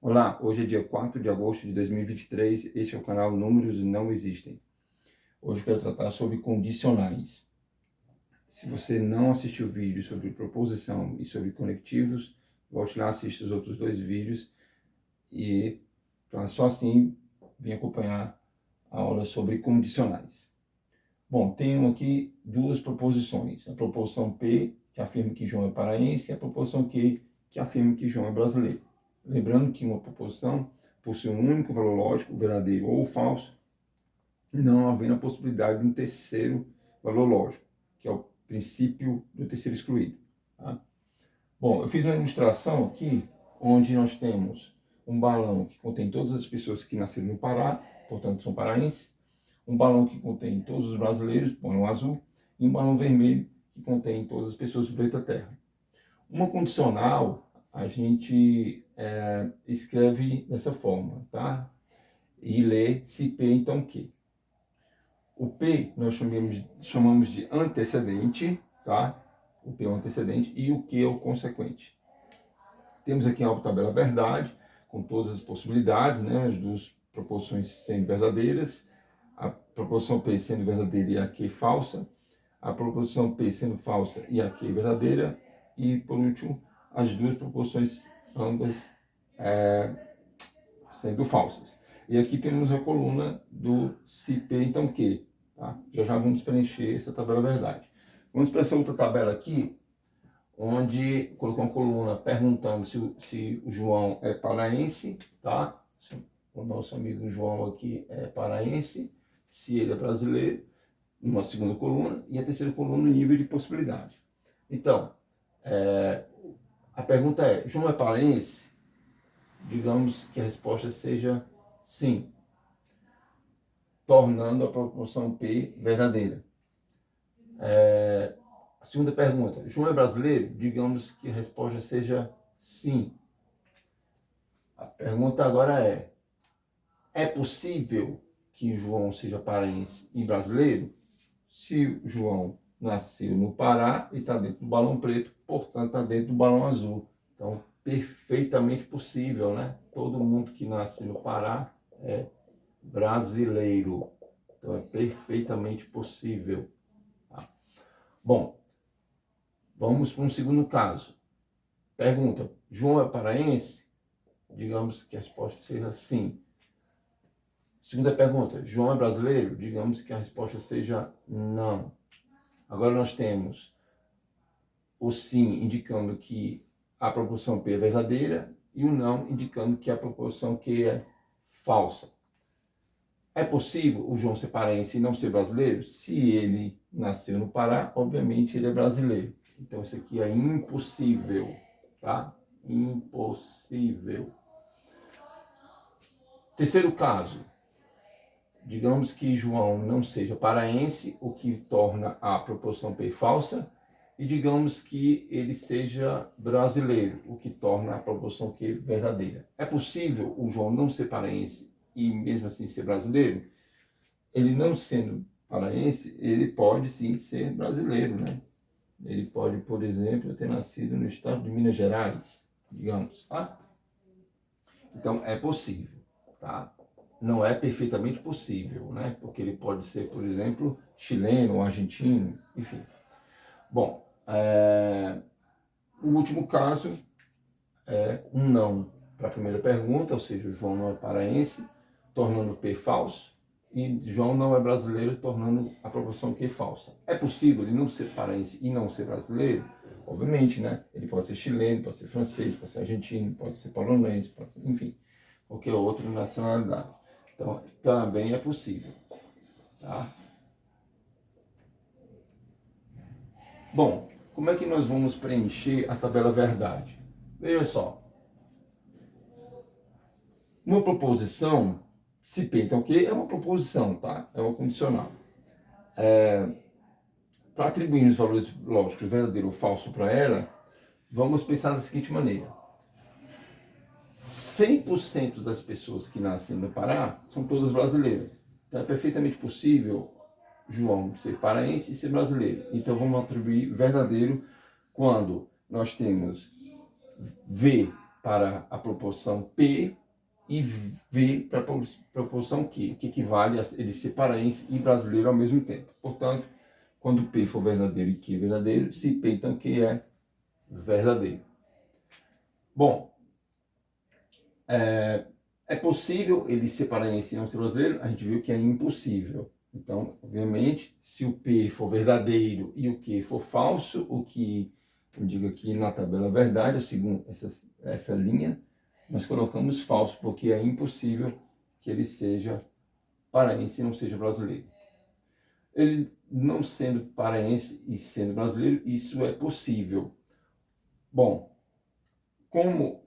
Olá, hoje é dia 4 de agosto de 2023, este é o canal Números Não Existem. Hoje eu quero tratar sobre condicionais. Se você não assistiu o vídeo sobre proposição e sobre conectivos, volte lá, assista os outros dois vídeos e só assim vem acompanhar a aula sobre condicionais. Bom, tenho aqui duas proposições, a proposição P, que afirma que João é paraense, e a proposição Q, que afirma que João é brasileiro. Lembrando que uma proposição possui um único valor lógico, verdadeiro ou falso, não havendo a possibilidade de um terceiro valor lógico, que é o princípio do terceiro excluído. Tá? Bom, eu fiz uma ilustração aqui, onde nós temos um balão que contém todas as pessoas que nasceram no Pará, portanto são paraenses, um balão que contém todos os brasileiros, balão azul, e um balão vermelho que contém todas as pessoas do planeta Terra. Uma condicional a gente escreve dessa forma, tá? E lê se P, então Q. O P nós chamamos de antecedente, tá? O P é o antecedente e o Q é o consequente. Temos aqui a tabela verdade, com todas as possibilidades, né? As duas proposições sendo verdadeiras, a proposição P sendo verdadeira e a Q falsa, a proposição P sendo falsa e a Q verdadeira, e por último, as duas proposições ambas sendo falsas. E aqui temos a coluna do se P, então Q. Tá? Já vamos preencher essa tabela verdade. Vamos para essa outra tabela aqui, onde colocou uma coluna perguntando se o João é paraense, tá? O nosso amigo João aqui é paraense, se ele é brasileiro, uma segunda coluna, e a terceira coluna, nível de possibilidade. Então, a pergunta é, João é paraense? Digamos que a resposta seja sim, tornando a proposição P verdadeira. A segunda pergunta, João é brasileiro? Digamos que a resposta seja sim. A pergunta agora é possível que João seja paraense e brasileiro? Se o João nasceu no Pará e está dentro do balão preto, portanto está dentro do balão azul. Então, perfeitamente possível, né? Todo mundo que nasce no Pará é brasileiro. Então, é perfeitamente possível. Tá? Bom, vamos para um segundo caso. Pergunta, João é paraense? Digamos que a resposta seja sim. Segunda pergunta, João é brasileiro? Digamos que a resposta seja não. Agora nós temos o sim indicando que a proposição P é verdadeira e o não indicando que a proposição Q é falsa. É possível o João ser paraense e não ser brasileiro? Se ele nasceu no Pará, obviamente ele é brasileiro. Então isso aqui é impossível, tá? Impossível. Terceiro caso. Digamos que João não seja paraense, o que torna a proposição P falsa, e digamos que ele seja brasileiro, o que torna a proposição Q verdadeira. É possível o João não ser paraense e mesmo assim ser brasileiro? Ele não sendo paraense, ele pode sim ser brasileiro, né? Ele pode, por exemplo, ter nascido no estado de Minas Gerais, digamos, tá? Então, é possível, tá? Não é perfeitamente possível, né? Porque ele pode ser, por exemplo, chileno, argentino, enfim. Bom, o último caso é um não para a primeira pergunta, ou seja, o João não é paraense, tornando P falso, e João não é brasileiro, tornando a proposição Q falsa. É possível ele não ser paraense e não ser brasileiro? Obviamente, né? Ele pode ser chileno, pode ser francês, pode ser argentino, pode ser polonês, pode ser, enfim, qualquer outra nacionalidade. Então, também é possível. Tá? Bom, como é que nós vamos preencher a tabela verdade? Veja só. Uma proposição, se P, então Q é uma proposição, tá? É uma condicional. Para atribuir os valores lógicos verdadeiro ou falso para ela, vamos pensar da seguinte maneira. 100% das pessoas que nascem no Pará são todas brasileiras. Então é perfeitamente possível João ser paraense e ser brasileiro. Então vamos atribuir verdadeiro quando nós temos V para a proporção P e V para a proporção Q, que equivale a ele ser paraense e brasileiro ao mesmo tempo. Portanto, quando P for verdadeiro e Q verdadeiro, se P então Q é verdadeiro. Bom, é possível ele ser paraense e não ser brasileiro? A gente viu que é impossível. Então, obviamente, se o P for verdadeiro e o Q for falso, o que eu digo aqui na tabela verdade, segundo essa linha, nós colocamos falso, porque é impossível que ele seja paraense e não seja brasileiro. Ele não sendo paraense e sendo brasileiro, isso é possível. Bom, como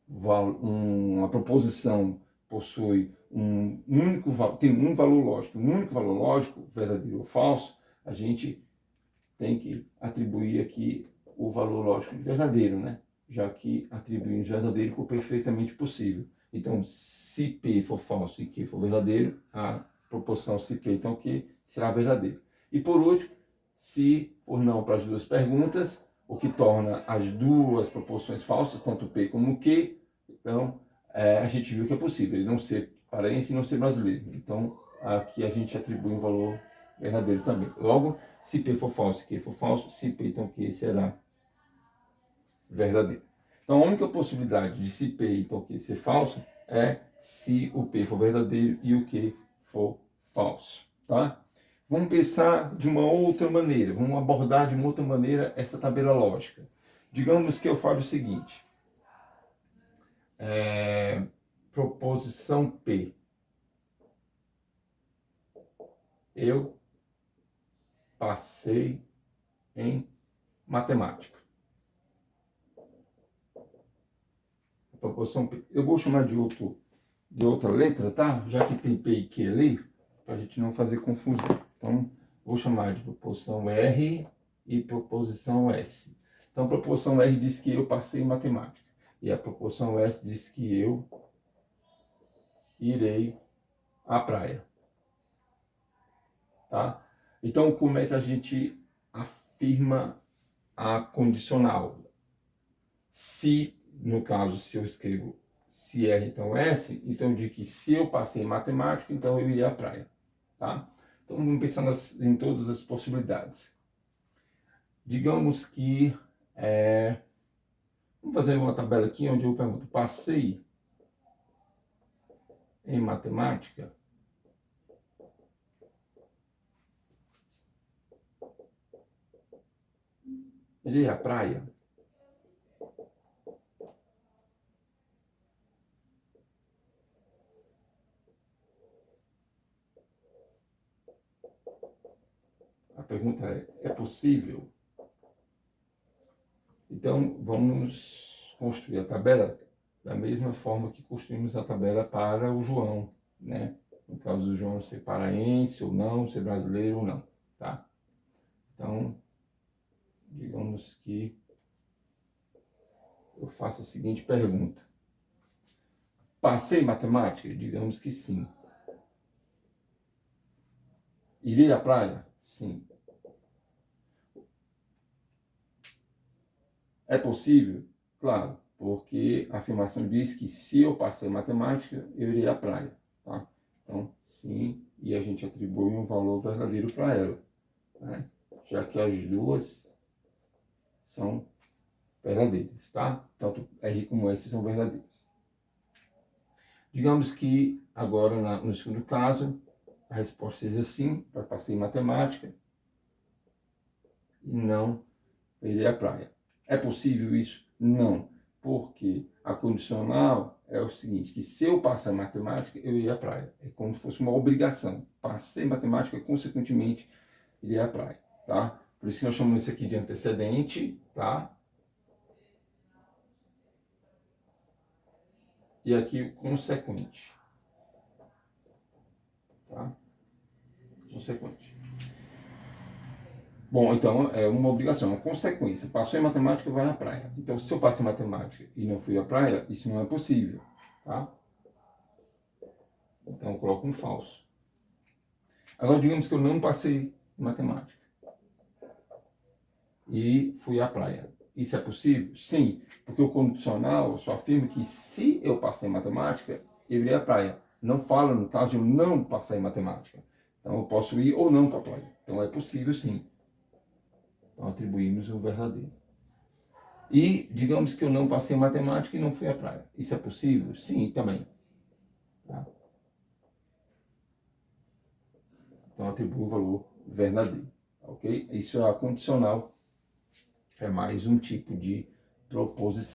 uma proposição possui um único valor, tem um valor lógico, verdadeiro ou falso, a gente tem que atribuir aqui o valor lógico de verdadeiro, né? Já que atribuímos verdadeiro por perfeitamente possível. Então, se P for falso e Q for verdadeiro, a proporção se P então Q será verdadeiro. E por último, se for não para as duas perguntas, o que torna as duas proporções falsas, tanto P como Q, então a gente viu que é possível ele não ser paraense e não ser brasileiro. Então, aqui a gente atribui um valor verdadeiro também. Logo, se P for falso e Q for falso, se P então Q será verdadeiro. Então, a única possibilidade de se P então Q ser falso é se o P for verdadeiro e o Q for falso, tá? Vamos pensar de uma outra maneira, vamos abordar de uma outra maneira essa tabela lógica. Digamos que eu falo o seguinte, proposição P. Eu passei em matemática. Proporção P. Eu vou chamar de outra letra, tá? Já que tem P e Q ali, para a gente não fazer confusão. Então, vou chamar de proporção R e proposição S. Então, a proporção R diz que eu passei em matemática. E a proporção S diz que eu irei à praia. Tá? Então, como é que a gente afirma a condicional? Se, no caso, se eu escrevo se R, então S, então eu digo que se eu passei em matemática, então eu iria à praia. Tá? Então, vamos pensar em todas as possibilidades. Digamos que... vamos fazer uma tabela aqui onde eu pergunto, passei em matemática? Irei à praia? A pergunta é possível? Então, vamos construir a tabela da mesma forma que construímos a tabela para o João, né? No caso do João ser paraense ou não, ser brasileiro ou não, tá? Então, digamos que eu faço a seguinte pergunta. Passei em matemática? Digamos que sim. Irei à praia? Sim. É possível? Claro, porque a afirmação diz que se eu passei em matemática, eu irei à praia, tá? Então, sim, e a gente atribui um valor verdadeiro para ela, né? Já que as duas são verdadeiras, tá? Tanto R como S são verdadeiras. Digamos que agora, no segundo caso, a resposta seja sim, para passei em matemática e não irei à praia. É possível isso? Não, porque a condicional é o seguinte, que se eu passar em matemática, eu iria à praia. É como se fosse uma obrigação. Passei em matemática, consequentemente, iria à praia, tá? Por isso que nós chamamos isso aqui de antecedente, tá? E aqui o consequente, tá? Consequente. Bom, então é uma obrigação, uma consequência. Passou em matemática, vai à praia. Então, se eu passo em matemática e não fui à praia, isso não é possível, tá? Então, eu coloco um falso. Agora, digamos que eu não passei em matemática e fui à praia. Isso é possível? Sim, porque o condicional só afirma que se eu passei em matemática, eu irei à praia. Não fala no caso de eu não passar em matemática. Então eu posso ir ou não para a praia. Então é possível sim. Então atribuímos o verdadeiro. E digamos que eu não passei em matemática e não fui à praia. Isso é possível? Sim, também. Tá? Então atribuo o valor verdadeiro. Ok? Isso é a condicional. É mais um tipo de proposição.